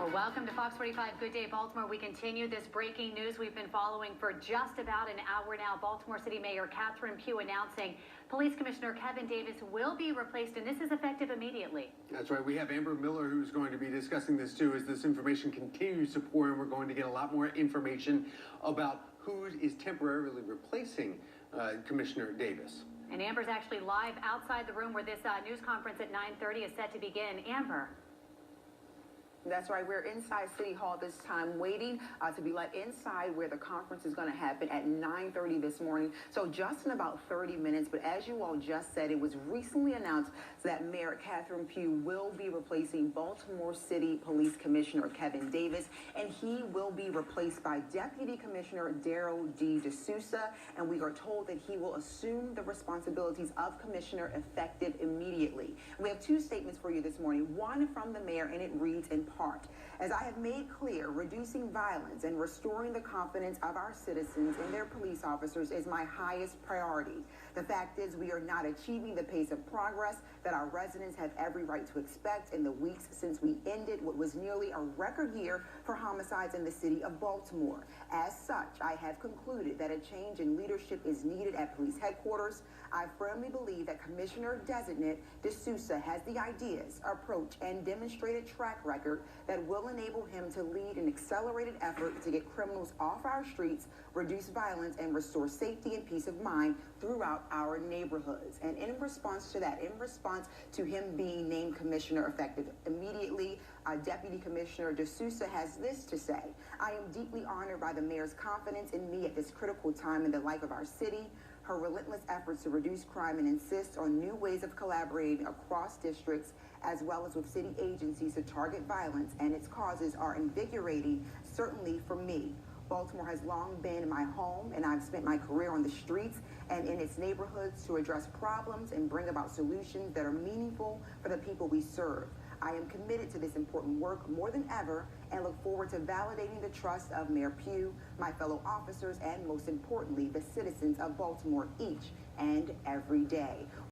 Well, welcome to Fox 45 Good Day Baltimore. We continue this breaking news we've been following for just about an hour now. Baltimore City Mayor Catherine Pugh announcing Police Commissioner Kevin Davis will be replaced, and this is effective immediately. That's right. We have Amber Miller, who's going to be discussing this too, as this information continues to pour in. We're going to get a lot more information about who is temporarily replacing Commissioner Davis. And Amber's actually live outside the room where this news conference at 9:30 is set to begin. Amber. That's right. We're inside City Hall this time, waiting to be let inside where the conference is going to happen at 9:30 this morning. So just in about 30 minutes. But as you all just said, it was recently announced that Mayor Catherine Pugh will be replacing Baltimore City Police Commissioner Kevin Davis, and he will be replaced by Deputy Commissioner Desousa. And we are told that he will assume the responsibilities of Commissioner effective immediately. We have two statements for you this morning. One from the mayor, and it reads in part, as I have made clear, reducing violence and restoring the confidence of our citizens and their police officers is my highest priority. The fact is we are not achieving the pace of progress that our residents have every right to expect in the weeks since we ended what was nearly a record year for homicides in the city of Baltimore. As such, I have concluded that a change in leadership is needed at police headquarters. I firmly believe that Commissioner-designate Desousa has the ideas, approach, and demonstrated track record that will enable him to lead an accelerated effort to get criminals off our streets, reduce violence, and restore safety and peace of mind throughout our neighborhoods. And in response to that, in response to him being named commissioner effective immediately, Deputy Commissioner Desousa has this to say: I am deeply honored by the mayor's confidence in me at this critical time in the life of our city. Her relentless efforts to reduce crime and insist on new ways of collaborating across districts as well as with city agencies to target violence and its causes are invigorating, certainly for me. Baltimore has long been my home, and I've spent my career on the streets and in its neighborhoods to address problems and bring about solutions that are meaningful for the people we serve. I am committed to this important work more than ever and look forward to validating the trust of Mayor Pugh, my fellow officers, and most importantly, the citizens of Baltimore each and every day.